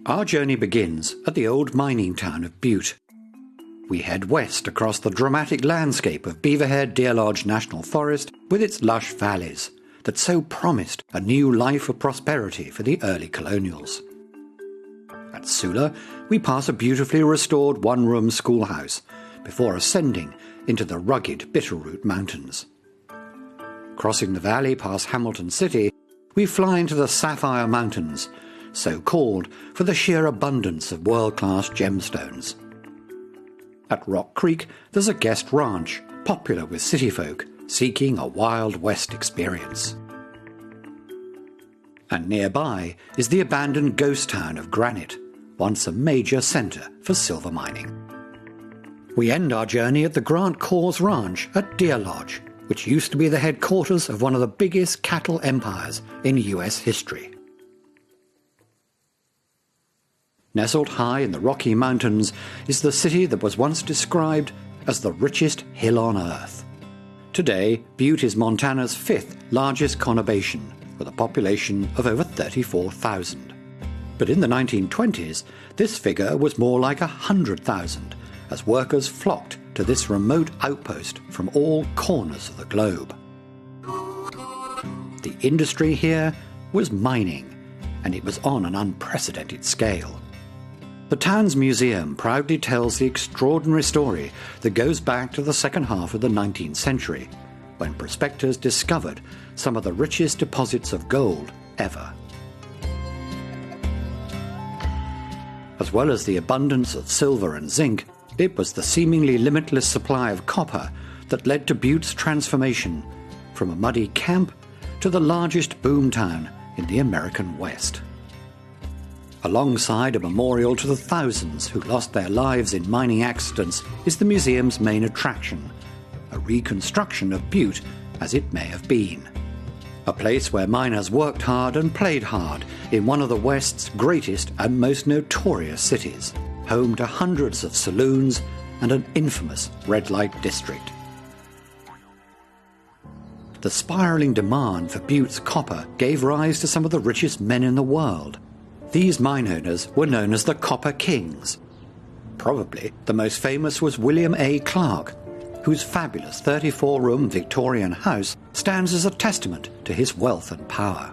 Our journey begins at the old mining town of Butte. We head west across the dramatic landscape of Beaverhead Deer Lodge National Forest with its lush valleys that so promised a new life of prosperity for the early colonials. At Sula, we pass a beautifully restored one-room schoolhouse before ascending into the rugged Bitterroot Mountains. Crossing the valley past Hamilton City, we fly into the Sapphire Mountains, so called for the sheer abundance of world-class gemstones. At Rock Creek, there's a guest ranch, popular with city folk seeking a Wild West experience. And nearby is the abandoned ghost town of Granite, once a major centre for silver mining. We end our journey at the Grant Corrs Ranch at Deer Lodge, which used to be the headquarters of one of the biggest cattle empires in US history. Nestled high in the Rocky Mountains is the city that was once described as the richest hill on earth. Today, Butte is Montana's fifth largest conurbation, with a population of over 34,000. But in the 1920s, this figure was more like 100,000, as workers flocked to this remote outpost from all corners of the globe. The industry here was mining, and it was on an unprecedented scale. The town's museum proudly tells the extraordinary story that goes back to the second half of the 19th century, when prospectors discovered some of the richest deposits of gold ever. As well as the abundance of silver and zinc, it was the seemingly limitless supply of copper that led to Butte's transformation from a muddy camp to the largest boom town in the American West. Alongside a memorial to the thousands who lost their lives in mining accidents is the museum's main attraction, a reconstruction of Butte as it may have been. A place where miners worked hard and played hard in one of the West's greatest and most notorious cities, home to hundreds of saloons and an infamous red light district. The spiralling demand for Butte's copper gave rise to some of the richest men in the world. These mine owners were known as the Copper Kings. Probably the most famous was William A. Clark, whose fabulous 34-room Victorian house stands as a testament to his wealth and power.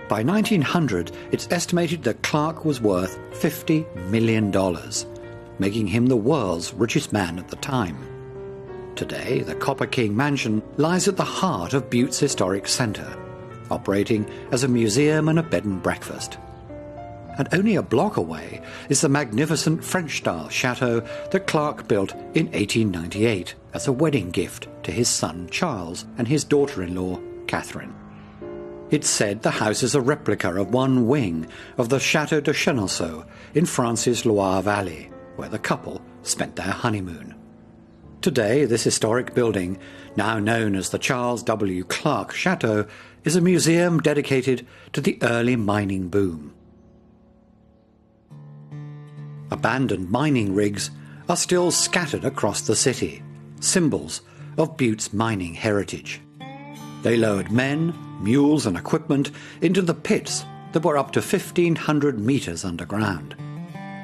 By 1900, it's estimated that Clark was worth $50 million, making him the world's richest man at the time. Today, the Copper King Mansion lies at the heart of Butte's historic centre, operating as a museum and a bed and breakfast. And only a block away is the magnificent French-style chateau that Clark built in 1898 as a wedding gift to his son Charles and his daughter-in-law Catherine. It's said the house is a replica of one wing of the Château de Chenonceau in France's Loire Valley, where the couple spent their honeymoon. Today, this historic building, now known as the Charles W. Clark Chateau, is a museum dedicated to the early mining boom. Abandoned mining rigs are still scattered across the city, symbols of Butte's mining heritage. They lowered men, mules and equipment into the pits that were up to 1,500 metres underground.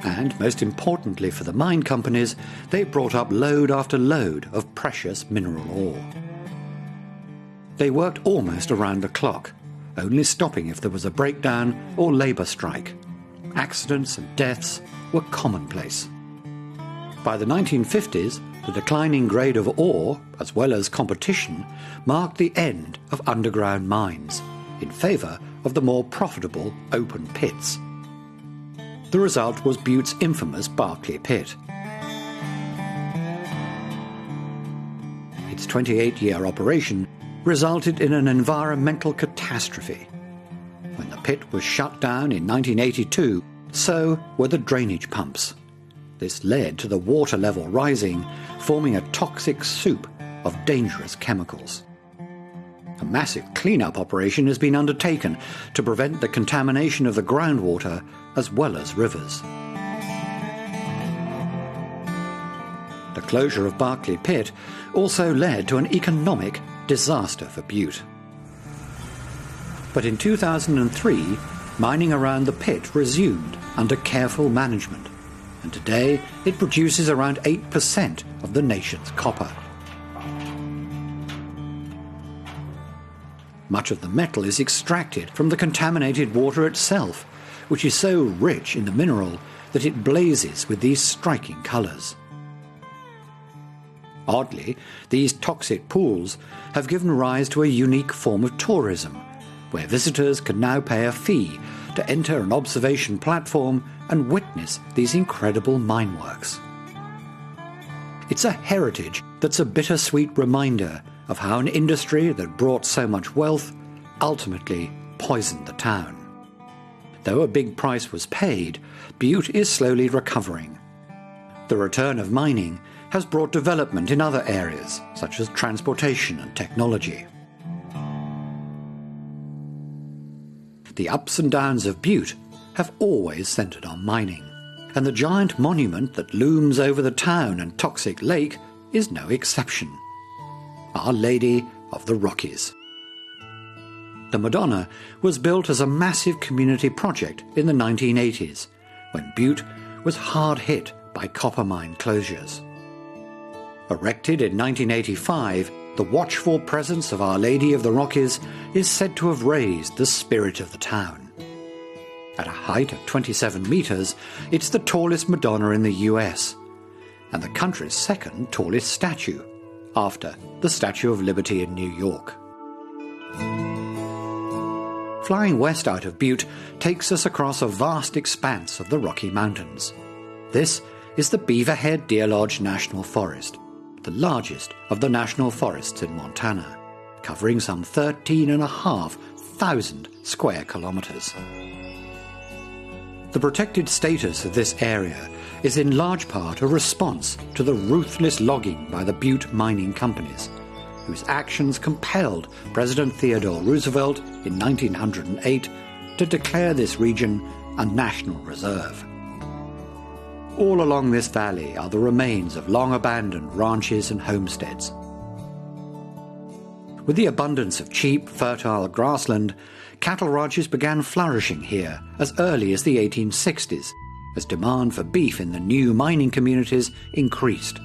And, most importantly for the mine companies, they brought up load after load of precious mineral ore. They worked almost around the clock, only stopping if there was a breakdown or labour strike. Accidents and deaths were commonplace. By the 1950s, the declining grade of ore, as well as competition, marked the end of underground mines, in favour of the more profitable open pits. The result was Butte's infamous Barclay Pit. Its 28-year operation resulted in an environmental catastrophe. When the pit was shut down in 1982, so were the drainage pumps. This led to the water level rising, forming a toxic soup of dangerous chemicals. A massive clean-up operation has been undertaken to prevent the contamination of the groundwater as well as rivers. The closure of Barclay Pit also led to an economic disaster for Butte. But in 2003, mining around the pit resumed under careful management, and today it produces around 8% of the nation's copper. Much of the metal is extracted from the contaminated water itself, which is so rich in the mineral that it blazes with these striking colours. Oddly, these toxic pools have given rise to a unique form of tourism, where visitors can now pay a fee to enter an observation platform and witness these incredible mine works. It's a heritage that's a bittersweet reminder of how an industry that brought so much wealth ultimately poisoned the town. Though a big price was paid, Butte is slowly recovering. The return of mining has brought development in other areas, such as transportation and technology. The ups and downs of Butte have always centred on mining, and the giant monument that looms over the town and Toxic Lake is no exception. Our Lady of the Rockies. The Madonna was built as a massive community project in the 1980s, when Butte was hard hit by copper mine closures. Erected in 1985, the watchful presence of Our Lady of the Rockies is said to have raised the spirit of the town. At a height of 27 metres, it's the tallest Madonna in the US, and the country's second tallest statue, after the Statue of Liberty in New York. Flying west out of Butte takes us across a vast expanse of the Rocky Mountains. This is the Beaverhead Deer Lodge National Forest, the largest of the national forests in Montana, covering some 13,500 square kilometres. The protected status of this area is in large part a response to the ruthless logging by the Butte mining companies, whose actions compelled President Theodore Roosevelt in 1908 to declare this region a national reserve. All along this valley are the remains of long-abandoned ranches and homesteads. With the abundance of cheap, fertile grassland, cattle ranches began flourishing here as early as the 1860s, as demand for beef in the new mining communities increased.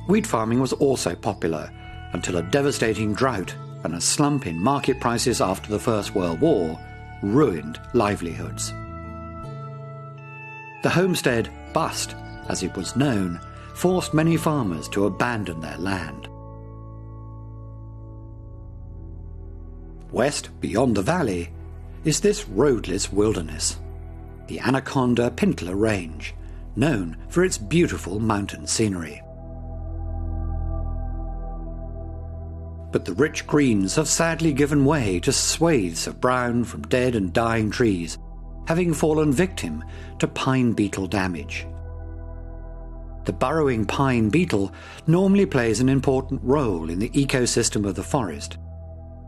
Wheat farming was also popular, until a devastating drought and a slump in market prices after the First World War ruined livelihoods. The homestead bust, as it was known, forced many farmers to abandon their land. West, beyond the valley, is this roadless wilderness, the Anaconda Pintler Range, known for its beautiful mountain scenery. But the rich greens have sadly given way to swathes of brown from dead and dying trees, having fallen victim to pine beetle damage. The burrowing pine beetle normally plays an important role in the ecosystem of the forest.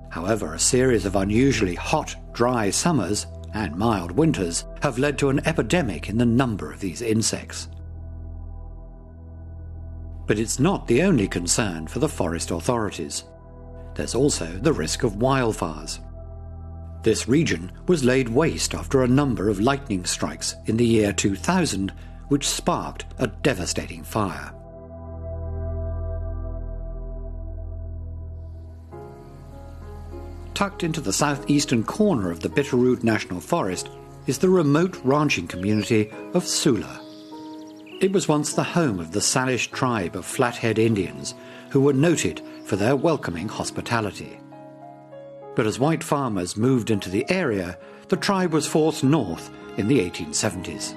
However, a series of unusually hot, dry summers and mild winters have led to an epidemic in the number of these insects. But it's not the only concern for the forest authorities. There's also the risk of wildfires. This region was laid waste after a number of lightning strikes in the year 2000, which sparked a devastating fire. Tucked into the southeastern corner of the Bitterroot National Forest is the remote ranching community of Sula. It was once the home of the Salish tribe of Flathead Indians, who were noted for their welcoming hospitality. But as white farmers moved into the area, the tribe was forced north in the 1870s.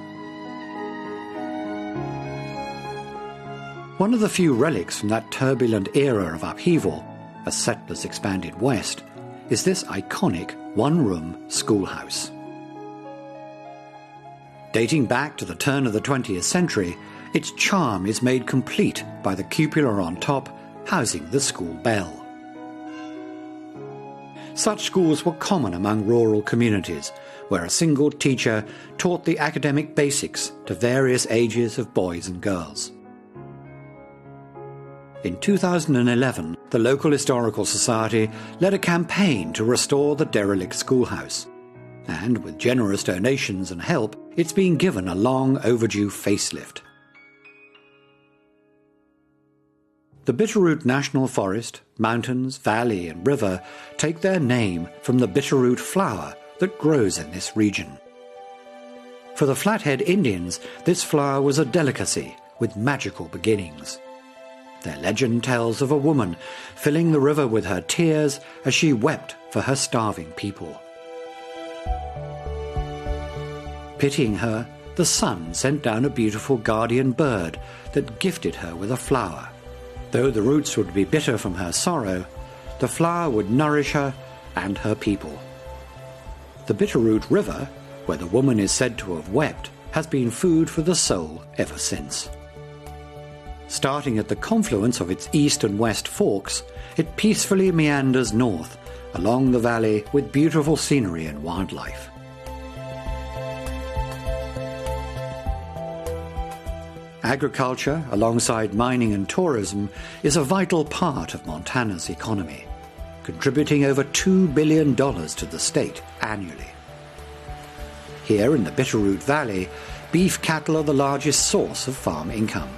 One of the few relics from that turbulent era of upheaval, as settlers expanded west, is this iconic one-room schoolhouse. Dating back to the turn of the 20th century, its charm is made complete by the cupola on top housing the school bell. Such schools were common among rural communities, where a single teacher taught the academic basics to various ages of boys and girls. In 2011, the local historical society led a campaign to restore the derelict schoolhouse. and with generous donations and help, it's been given a long overdue facelift. The Bitterroot National Forest, mountains, valley and river take their name from the bitterroot flower that grows in this region. For the Flathead Indians, this flower was a delicacy with magical beginnings. Their legend tells of a woman filling the river with her tears as she wept for her starving people. Pitying her, the sun sent down a beautiful guardian bird that gifted her with a flower. Though the roots would be bitter from her sorrow, the flower would nourish her and her people. The Bitterroot River, where the woman is said to have wept, has been food for the soul ever since. Starting at the confluence of its east and west forks, it peacefully meanders north along the valley with beautiful scenery and wildlife. Agriculture, alongside mining and tourism, is a vital part of Montana's economy, contributing over $2 billion to the state annually. Here in the Bitterroot Valley, beef cattle are the largest source of farm income.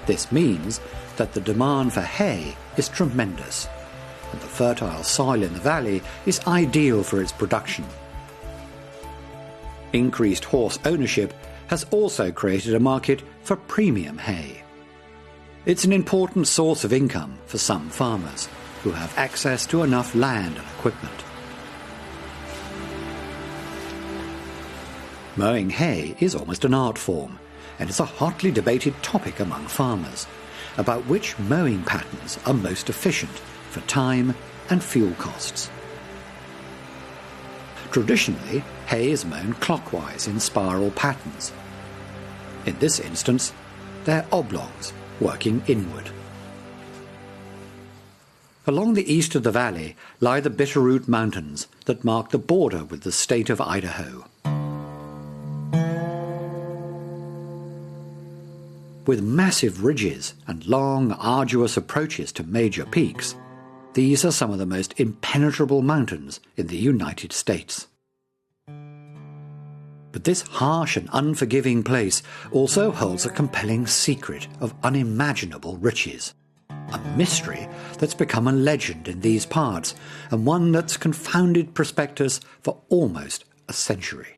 This means that the demand for hay is tremendous, and the fertile soil in the valley is ideal for its production. Increased horse ownership has also created a market for premium hay. It's an important source of income for some farmers who have access to enough land and equipment. Mowing hay is almost an art form, and it's a hotly debated topic among farmers about which mowing patterns are most efficient for time and fuel costs. Traditionally, hay is mown clockwise in spiral patterns. In this instance, they're oblongs, working inward. Along the east of the valley lie the Bitterroot Mountains that mark the border with the state of Idaho. With massive ridges and long, arduous approaches to major peaks, these are some of the most impenetrable mountains in the United States. But this harsh and unforgiving place also holds a compelling secret of unimaginable riches. A mystery that's become a legend in these parts, and one that's confounded prospectors for almost a century.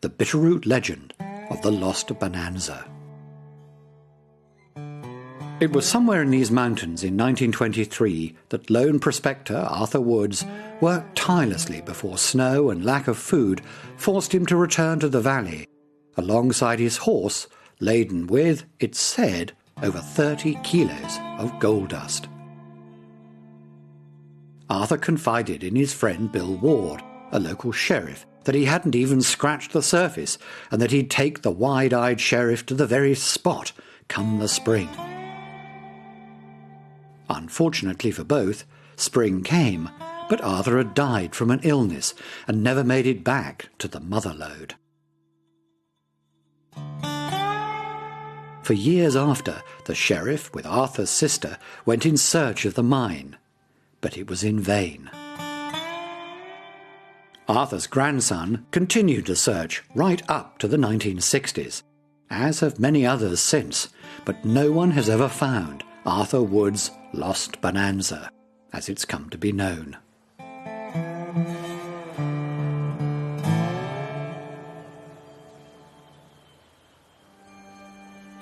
The Bitterroot legend of the Lost Bonanza. It was somewhere in these mountains in 1923 that lone prospector Arthur Woods worked tirelessly before snow and lack of food forced him to return to the valley, alongside his horse laden with, it's said, over 30 kilos of gold dust. Arthur confided in his friend Bill Ward, a local sheriff, that he hadn't even scratched the surface and that he'd take the wide-eyed sheriff to the very spot come the spring. Unfortunately for both, spring came, but Arthur had died from an illness and never made it back to the motherlode. For years after, the sheriff, with Arthur's sister, went in search of the mine, but it was in vain. Arthur's grandson continued the search right up to the 1960s, as have many others since, but no one has ever found Arthur Wood's Lost Bonanza, as it's come to be known.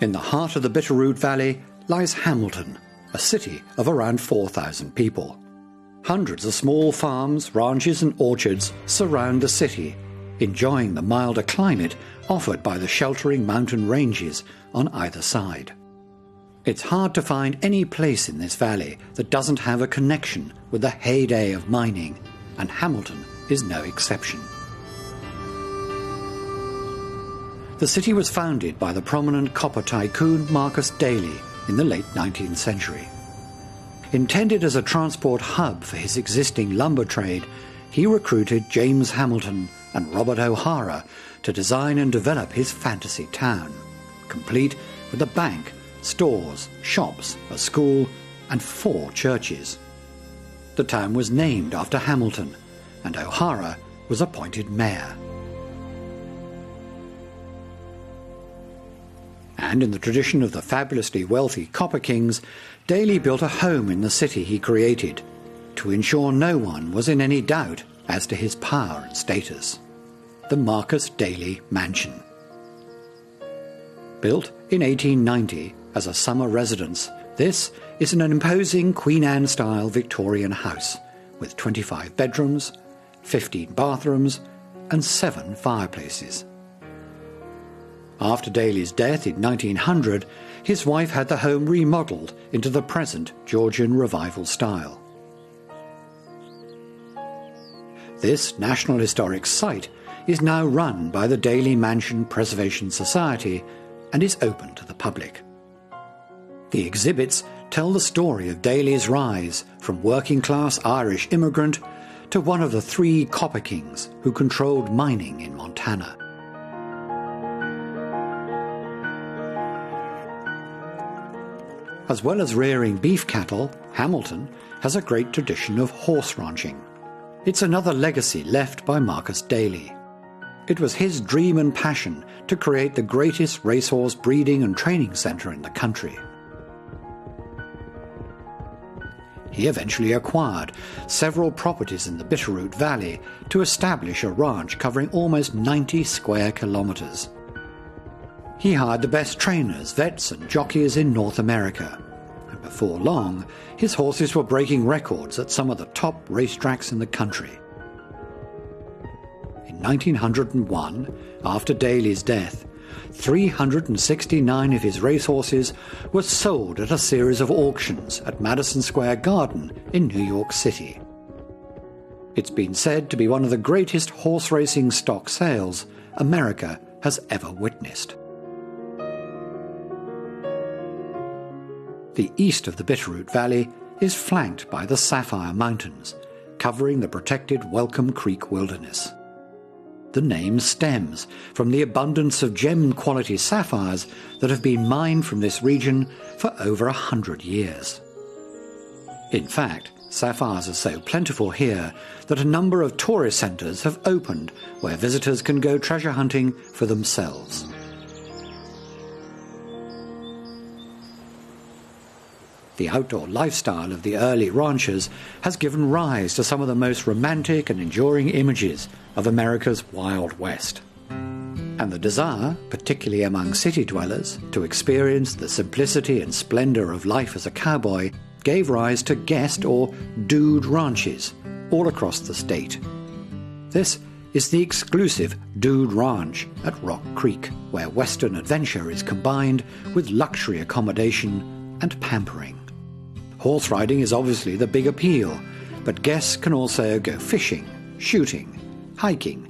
In the heart of the Bitterroot Valley lies Hamilton, a city of around 4,000 people. Hundreds of small farms, ranches and orchards surround the city, enjoying the milder climate offered by the sheltering mountain ranges on either side. It's hard to find any place in this valley that doesn't have a connection with the heyday of mining, and Hamilton is no exception. The city was founded by the prominent copper tycoon Marcus Daly in the late 19th century. Intended as a transport hub for his existing lumber trade, he recruited James Hamilton and Robert O'Hara to design and develop his fantasy town, complete with a bank, stores, shops, a school, and 4 churches. The town was named after Hamilton, and O'Hara was appointed mayor. And in the tradition of the fabulously wealthy Copper Kings, Daly built a home in the city he created to ensure no one was in any doubt as to his power and status. The Marcus Daly Mansion. Built in 1890 as a summer residence, this is an imposing Queen Anne-style Victorian house with 25 bedrooms, 15 bathrooms and 7 fireplaces. After Daly's death in 1900, his wife had the home remodelled into the present Georgian Revival style. This National Historic Site is now run by the Daly Mansion Preservation Society and is open to the public. The exhibits tell the story of Daly's rise from working-class Irish immigrant to one of the 3 Copper Kings who controlled mining in Montana. As well as rearing beef cattle, Hamilton has a great tradition of horse ranching. It's another legacy left by Marcus Daly. It was his dream and passion to create the greatest racehorse breeding and training centre in the country. He eventually acquired several properties in the Bitterroot Valley to establish a ranch covering almost 90 square kilometres. He hired the best trainers, vets and jockeys in North America, and before long his horses were breaking records at some of the top racetracks in the country. In 1901, after Daly's death, 369 of his racehorses were sold at a series of auctions at Madison Square Garden in New York City. It's been said to be one of the greatest horse racing stock sales America has ever witnessed. The east of the Bitterroot Valley is flanked by the Sapphire Mountains, covering the protected Welcome Creek wilderness. The name stems from the abundance of gem-quality sapphires that have been mined from this region for over 100 years. In fact, sapphires are so plentiful here that a number of tourist centres have opened where visitors can go treasure hunting for themselves. The outdoor lifestyle of the early ranchers has given rise to some of the most romantic and enduring images of America's Wild West. And the desire, particularly among city dwellers, to experience the simplicity and splendour of life as a cowboy gave rise to guest or dude ranches all across the state. This is the exclusive Dude Ranch at Rock Creek, where Western adventure is combined with luxury accommodation and pampering. Horse riding is obviously the big appeal, but guests can also go fishing, shooting, hiking,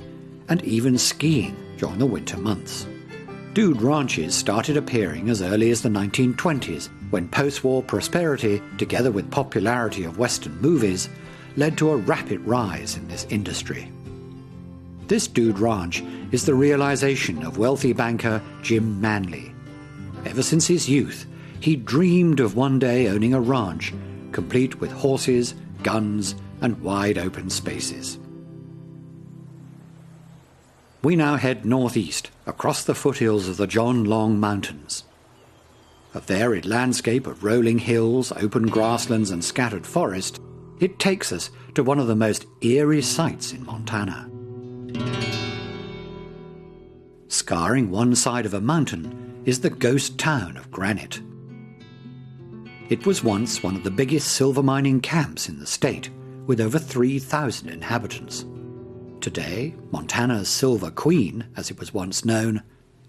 and even skiing during the winter months. Dude ranches started appearing as early as the 1920s, when post-war prosperity, together with popularity of Western movies, led to a rapid rise in this industry. This Dude Ranch is the realization of wealthy banker Jim Manley. Ever since his youth, he dreamed of one day owning a ranch, complete with horses, guns, and wide open spaces. We now head northeast, across the foothills of the John Long Mountains. A varied landscape of rolling hills, open grasslands, and scattered forest, it takes us to one of the most eerie sights in Montana. Scarring one side of a mountain is the ghost town of Granite. It was once one of the biggest silver mining camps in the state, with over 3,000 inhabitants. Today, Montana's Silver Queen, as it was once known,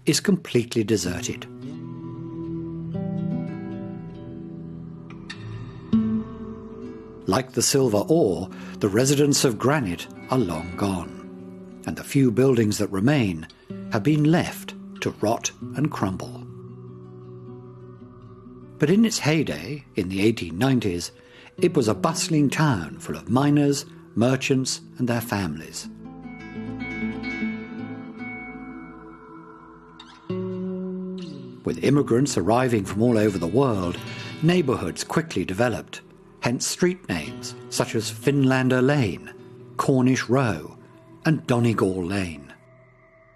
is completely deserted. Like the silver ore, the residents of Granite are long gone, and the few buildings that remain have been left to rot and crumble. But in its heyday, in the 1890s, it was a bustling town full of miners, merchants, and their families. With immigrants arriving from all over the world, neighbourhoods quickly developed, hence street names such as Finlander Lane, Cornish Row, and Donegal Lane.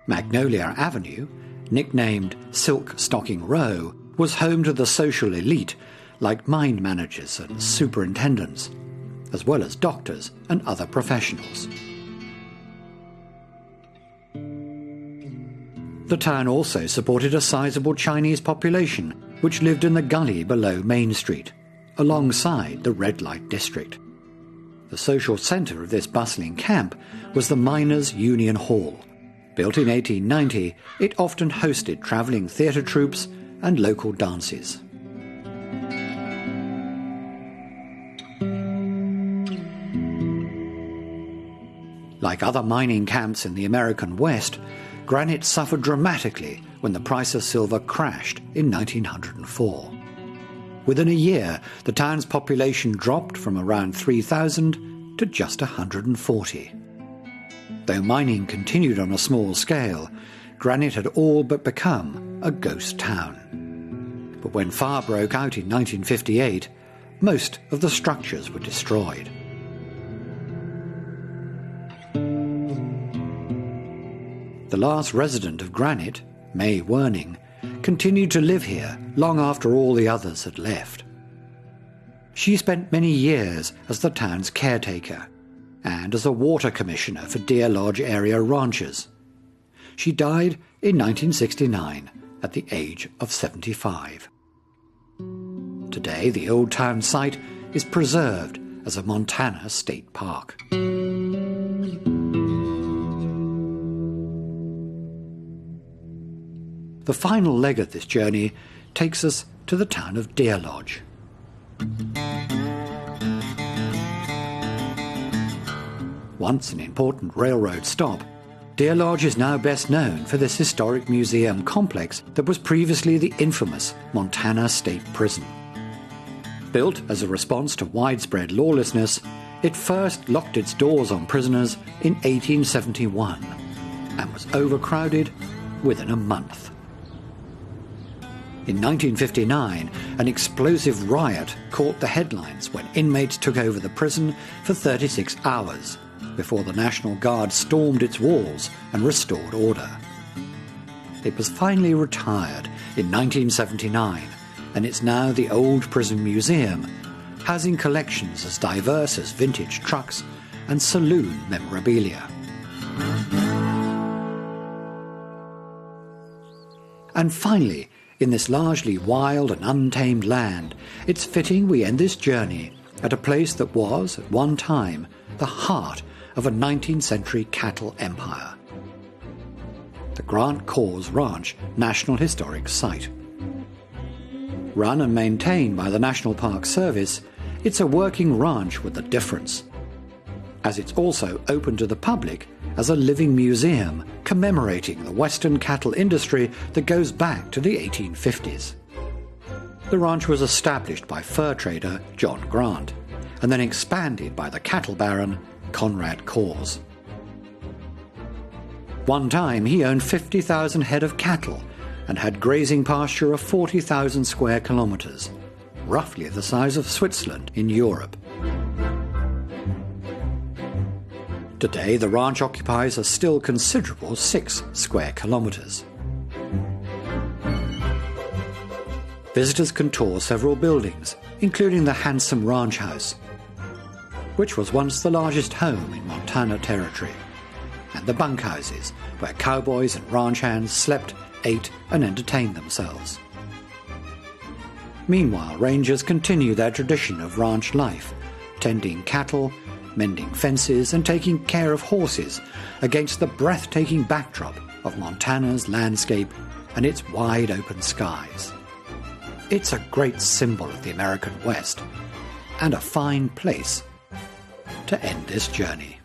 Magnolia Avenue, nicknamed Silk Stocking Row, was home to the social elite like mine managers and superintendents, as well as doctors and other professionals. The town also supported a sizable Chinese population which lived in the gully below Main Street, alongside the red light district. The social centre of this bustling camp was the Miners' Union Hall. Built in 1890, it often hosted travelling theatre troupes and local dances. Like other mining camps in the American West, Granite suffered dramatically when the price of silver crashed in 1904. Within a year, the town's population dropped from around 3,000 to just 140. Though mining continued on a small scale, Granite had all but become a ghost town. But when fire broke out in 1958, most of the structures were destroyed. The last resident of Granite, May Werning, continued to live here long after all the others had left. She spent many years as the town's caretaker and as a water commissioner for Deer Lodge area ranchers. She died in 1969 at the age of 75. Today, the old town site is preserved as a Montana state park. The final leg of this journey takes us to the town of Deer Lodge. Once an important railroad stop, Deer Lodge is now best known for this historic museum complex that was previously the infamous Montana State Prison. Built as a response to widespread lawlessness, it first locked its doors on prisoners in 1871 and was overcrowded within a month. In 1959, an explosive riot caught the headlines when inmates took over the prison for 36 hours before the National Guard stormed its walls and restored order. It was finally retired in 1979, and it's now the old prison museum, housing collections as diverse as vintage trucks and saloon memorabilia. And finally, in this largely wild and untamed land, it's fitting we end this journey at a place that was, at one time, the heart of a 19th century cattle empire. The Grant Corrs Ranch National Historic Site. Run and maintained by the National Park Service, it's a working ranch with a difference, as it's also open to the public as a living museum commemorating the Western cattle industry that goes back to the 1850s. The ranch was established by fur trader John Grant and then expanded by the cattle baron Conrad Corrs. One time he owned 50,000 head of cattle and had grazing pasture of 40,000 square kilometres, roughly the size of Switzerland in Europe. Today, the ranch occupies a still considerable 6 square kilometres. Visitors can tour several buildings, including the handsome ranch house, which was once the largest home in Montana Territory, and the bunkhouses where cowboys and ranch hands slept, ate and entertained themselves. Meanwhile, rangers continue their tradition of ranch life, tending cattle, mending fences and taking care of horses against the breathtaking backdrop of Montana's landscape and its wide open skies. It's a great symbol of the American West and a fine place to end this journey.